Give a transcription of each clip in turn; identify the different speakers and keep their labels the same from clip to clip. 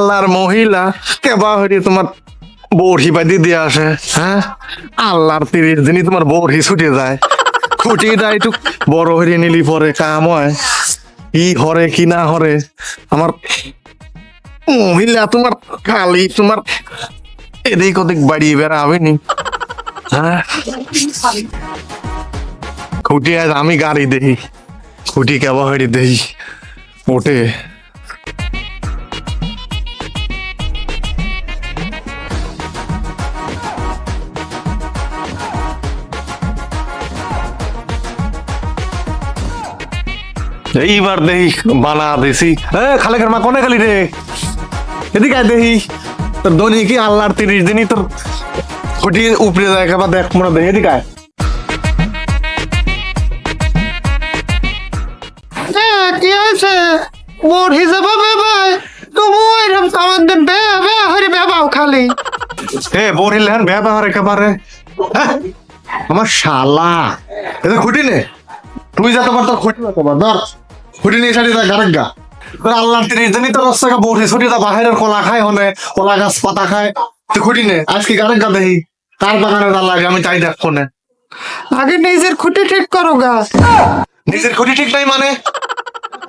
Speaker 1: আল্লাহর মহিলা কেবা হইরে তোমার বড়ি বাঁধি দিয়ে আসে, হ্যাঁ? আল্লাহর 30 দিনই তোমার বড়ি ছুটে যায়। খুঁটিটা একটু বড় হইরে নিলি পরে কাম হয়, কি হরে কি না হরে। আমার মহিলা তোমার খালি তোমার এদিক ওদিক বাড়িয়ে বেড়াবে নি, হ্যাঁ? খুঁটি আজ আমি গাড়ি দেই, খুঁটি কেবা হইরে দেই ওঠে। এইবার দেহি বানা দিছি, খালেকের মা কোনে গেলি রে? এদিকে আয় দেহি, তোর দনি কি আল্লাহর 30 দিনই তোর খুঁটি উপরে যায়, কেবা দেখ মনে দেহি। এদিকে আয়।
Speaker 2: কি হয়েছে? মোর হিসাবে বেবাই তুমি এরকম কামান দেন হরে বেবাও খালি।
Speaker 1: হে বরিল হ্যাঁ ব্যবহার একেবারে, হ্যাঁ? আমার শালা এটা খুঁটি নে, তুই যা তোমার তোর খুঁটি তোমার ধর, খুঁটি নিয়ে সারি তা গারেগা। আল্লাহর 30 দিনই তোর রাস্তা বড়ি ছুটি তা বাহিরের কলা খায়, হনে কলা গাছ পাতা খায়, তুই খুঁটি নে আজকে গারেগা দেহি তার বাগানে যা লাগে আমি তাই দেখবো না।
Speaker 2: আগে নিজের খুঁটি ঠিক করো গা।
Speaker 1: নিজের খুঁটি ঠিক নাই মানে,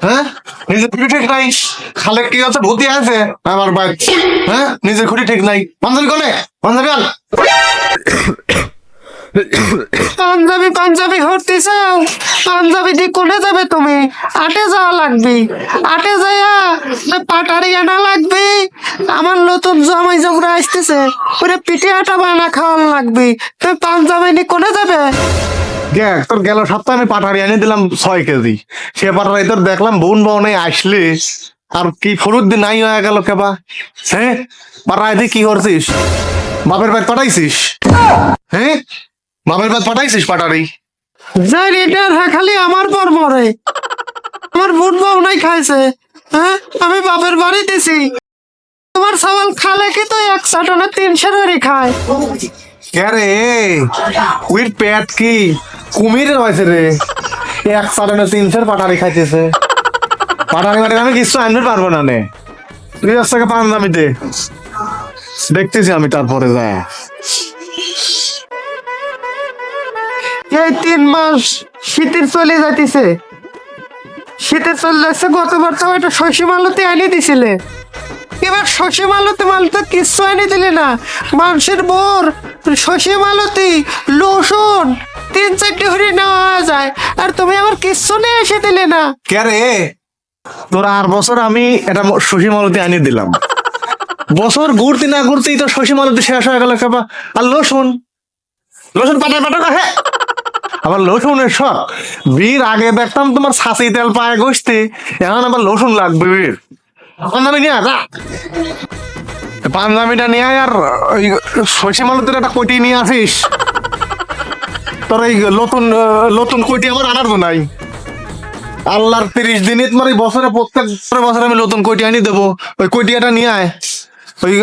Speaker 1: হ্যাঁ? নিজের খুঁটি ঠিক নাই, খালে কি আছে ভূতি আছে আমার ভাই, হ্যাঁ? নিজের খুঁটি ঠিক নাই। পাঞ্জাবি কোনে? পাঞ্জাবি আন।
Speaker 2: পাঞ্জাবি পাঞ্জাবি হরতে চাও? পাঞ্জাবি দিয়ে কোনে যাবে তুমি? আটে যাওয়া লাগবে, আটে যাইয়া পাটারি আনা লাগবে। আমার নতুন জামাই জবরা আসতেছে, ওরে পিঠে আটা বানা খাওয়ান লাগবে। তুমি পাঞ্জাবি নিয়ে কোনে যাবে?
Speaker 1: দেখ তোর গেল সপ্তাহে আমি পাঠারি এনে দিলাম 6 কেজি, সে পাঠারি তোর দেখলাম বোন বাউনে আসলে আর কি ফরুদ দিন নাই হয়ে গেল কেবা, হ্যাঁ? পাঠাই দিয়ে কি করছিস? বাপের বাদ পাঠাইছিস, হ্যাঁ? বাপের বাদ পাঠাইছিস পাঠারি?
Speaker 2: যাই রেটার হ্যাঁ খালি আমার পর মরে, আমার বোন বাউ নাই খাইছে, হ্যাঁ? আমি বাপের বাড়ি দিছি। তোমার সওয়াল খালে কি তো 1 চাটনে 300 করে খায়।
Speaker 1: কে রে উইর পেট কি কুমিরের হয়েছে রে? 1 চাটনে 300 পাঠারি খাইতেছে। পাঠারি মানে আমি কিছু আনতে পারবো না নে, তুই রাস্তাকে পাঞ্জাবি দে, দেখতেছি আমি তারপরে যায়।
Speaker 2: এই 3 মাস শীতের চলে যাইতেছে, শীতের চলে যাচ্ছে। গতবার তো একটা শশী মালতি এনে দিছিলে, এবার শশী মালতি মালতি কিচ্ছু এনে দিলে না। মানুষের বোর শশী মালতি লোশন 3-4 হরি নেওয়া যায়, আর তুমি আবার কিচ্ছু নিয়ে এসে দিলে না।
Speaker 1: কে রে তোর আর বছর আমি এটা শশী মালতি আনি দিলাম, বছর ঘুরতে না ঘুরতেই তো শশী মালতি শেষ হয়ে গেল কেবা। আর লসুন, লসুন পাটা পাটা হ্যাঁ, আবার লসুনের শখ। বীর আগে দেখতাম তোমার ছাঁচি তেল পায়ে ঘষতে, এখন আবার লসুন লাগবে বীর। পাঞ্জাবি নিয়ে যা, পাঞ্জাবিটা নিয়ে আয়, আর ওই শশী মালতির একটা কোটি নিয়ে আসিস। তোর এই নতুন নতুন কোটি আমার আনার তো নাই। আল্লাহর 30 দিনে তোমার এই বছরে প্রত্যেক বছর আমি নতুন কোটি আনি দেবো। ওই কোটিয়াটা নিয়ে আয়, ওই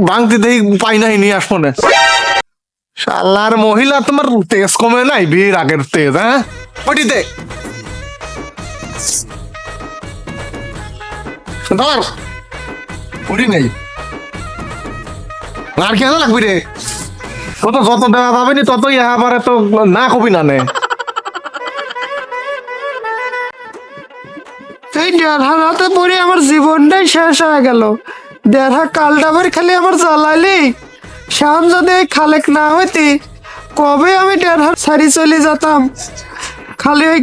Speaker 1: ভাঙতি দেই পাই নাই নিয়ে আসবো না। শালার মহিলা তোমার তেজ কমে নাই বিয়ের আগের তেজ, হ্যাঁ? কোটিতে ধর কোটি নেই, আর কেন লাগবি রে? ও তো যত দেওয়া পাবে নি ততই এবারে তো না কবি না নে।
Speaker 2: এই 1.5 রাতে পরে আমার জীবনটাই শেষ হয়ে গেল। 1.5 কালটা ভরে খালি আমার জ্বালাইলি। শাম যদি ওই খালেক না হইতি, কবে আমি 1.5 সারি চলে যেতাম। খালি ওই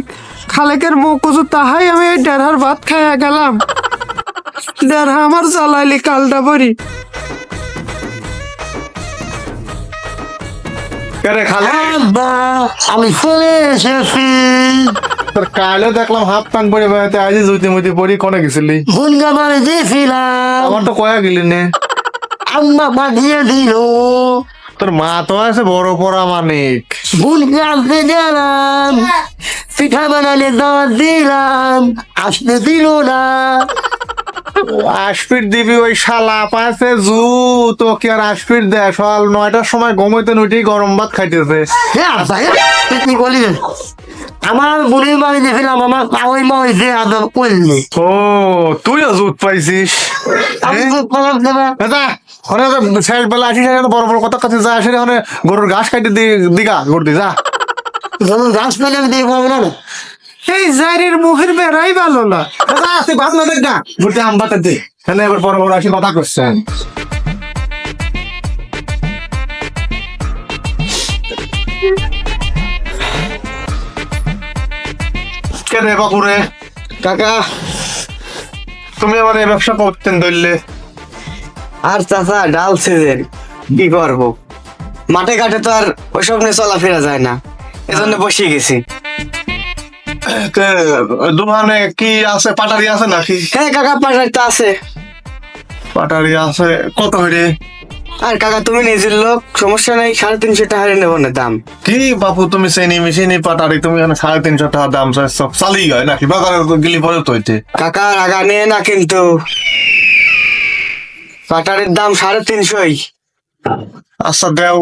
Speaker 2: খালেকের মুখ উজু তাহাই আমি ওই 1.5 ভাত খাইয়া গেলাম। 1.5 আমার জ্বালাইলি কালটা ভরি।
Speaker 3: আমি চলে এসেছি।
Speaker 1: তোর কালে দেখলাম হাফ প্যান্ট পরে বেড়াতে, আজ জুতি মুতি পরি কোনে গেছিলি?
Speaker 3: ভুলগা বাড়ি দিয়েছিলাম,
Speaker 1: আমার তো কয়া গেলি নে।
Speaker 3: আম্মা পাঠিয়ে দিল।
Speaker 1: তোর মা তো আছে বড় পড়া মানিক।
Speaker 3: ভুলগা আসতে গেলাম, পিঠা বানালে দাওয়াত দিলাম, আসতে দিল না।
Speaker 1: আশপিট দিবি ওই শালা পাশে জু, তো কি আর আশপিট দেয়? সকাল 9টার সময় ঘুমাইতে উঠেই গরম ভাত খাইতেছে।
Speaker 3: হ্যাঁ ভাই, তুই কি বলি? আমার বুড়ি মারি দেখলাম আমার পাওয়াই মারি যে আদর করলে
Speaker 1: ও তুইও জুত পাইছিস
Speaker 3: আমি তো কলম দেবে
Speaker 1: দাদা ওখানে শেষ বেলা আসিস এখানে বড় বড় কথা কাছে যা আসে ওখানে গরুর ঘাস কাটি দিগা গরু দি যা
Speaker 3: যখন গাছ পেলে আমি দেখবো না
Speaker 2: এই জারির মুখের বেড়াই ভালো না।
Speaker 1: দাদা তুই ভাত না দেখ না ঘুরতে আম বাটা দে এখানে এবার বড় বড় আসি কথা করছেন কে রে বাপুরে
Speaker 2: কাকা
Speaker 1: তুমি আমার এই ব্যবসা করতেন ধরলে
Speaker 2: আর চাচা ডাল সিজন কি করবো, মাঠে ঘাটে তো আর ওইসব নিয়ে চলাফেরা যায় না, এজন্য বসে গেছি।
Speaker 1: দোকানে কি আছে পাটারি আছে নাকি
Speaker 2: হ্যাঁ কাকা, পাঠার তো আছে।
Speaker 1: পাটারি আছে কত হইরে
Speaker 2: আর কাকা তুমি নিজের লোক, সমস্যা নেই, 350 টাকা হারে নেবো না দাম।
Speaker 1: কি বাপু তুমি চেনি মিশিনি পাটারি তুমি এখানে 350 টাকা দাম চাইছ চালি হয় নাকি বাজারে গেলি পরে তো হইতে
Speaker 2: কাকা রাগা নিয়ে না কিন্তু, পাটারের দাম 350।
Speaker 1: আচ্ছা দেও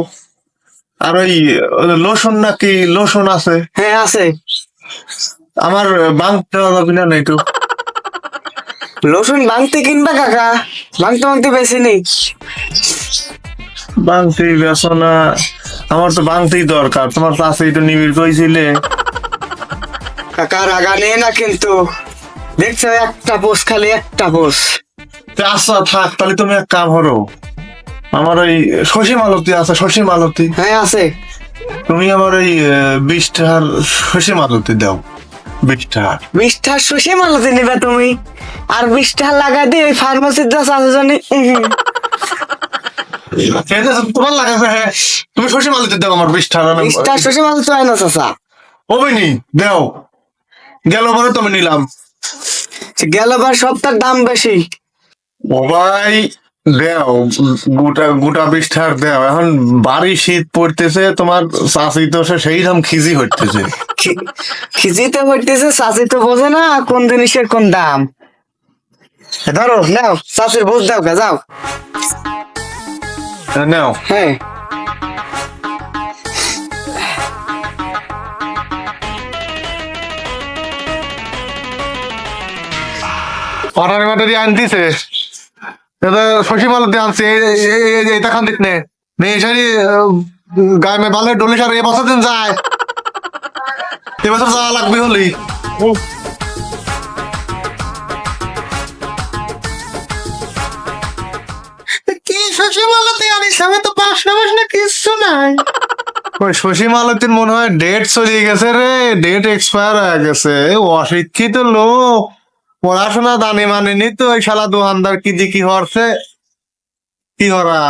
Speaker 1: আর ওই লোশন নাকি লোশন আছে
Speaker 2: হ্যাঁ আছে।
Speaker 1: আমার বাংক দেওয়া যাবে না একটু
Speaker 2: রসুন ভাঙতে কিনবা কাকা, ভাঙতে ভাঙতে বেশি নেই।
Speaker 1: বাংতেই বেছো না আমার তো বাংতেই দরকার তোমার কাছেই তো নিবিড় কইছিলে
Speaker 2: কাকা রাগা নিয়ে না কিন্তু, দেখছো একটা পোষ, খালি একটা পোষ।
Speaker 1: আচ্ছা থাক তাহলে তুমি এক কাম করো আমার ওই শশী মালতী আছে শশী মালতী
Speaker 2: হ্যাঁ আছে।
Speaker 1: তুমি আমার ওই 20 টাকার শশী মালতী দাও 20 টাকা
Speaker 2: 20 টাকা শশী মালতি নিবা তুমি, আর 20 টাকা লাগা দিয়ে ওই ফার্মাসির যা আছে জানি।
Speaker 1: তোমার লাগাছে হ্যাঁ তুমি শশী মালতী দাও আমার 20 টাকা
Speaker 2: 20 টাকা শশী মালতি হয় না চাচা,
Speaker 1: ওবেনি দাও গেল পরে তুমি নিলাম
Speaker 2: গেলবার সবটার দাম বেশি।
Speaker 1: ও ভাই দেও গোটা গোটা 20 টাকার দেও এখন বাড়ি শীত পড়তেছে তোমার চাষি তো সেই দাম খিজি হইতেছে
Speaker 2: খিজিতে হইতেছে, চাষি তো বোঝে না কোন জিনিসের কোন দাম। ধরো নাও, চাষির বুঝ দাও গা, যাও।
Speaker 1: নাও
Speaker 2: হ্যাঁ
Speaker 1: পাটারি মাটারি আনতিছে শশী মালতী আনছে এইটা খান দিত নে নেশারি গায়ে মে ভালো ডলে সার এবছর দিন যায় এবছর যাওয়া লাগবে হলি
Speaker 2: কি শশী মালতি আনিস, আমি তো পাশাপাশ না কিচ্ছু নাই।
Speaker 1: ওই শশী মালতীর মনে হয় ডেট চলে গেছে রে, ডেট এক্সপায়ার হয়ে গেছে। অশিক্ষিত লোক, পড়াশোনা দানি মানেনি তো ওই শালা দোকানদার কি দি কি হরছে কি হরা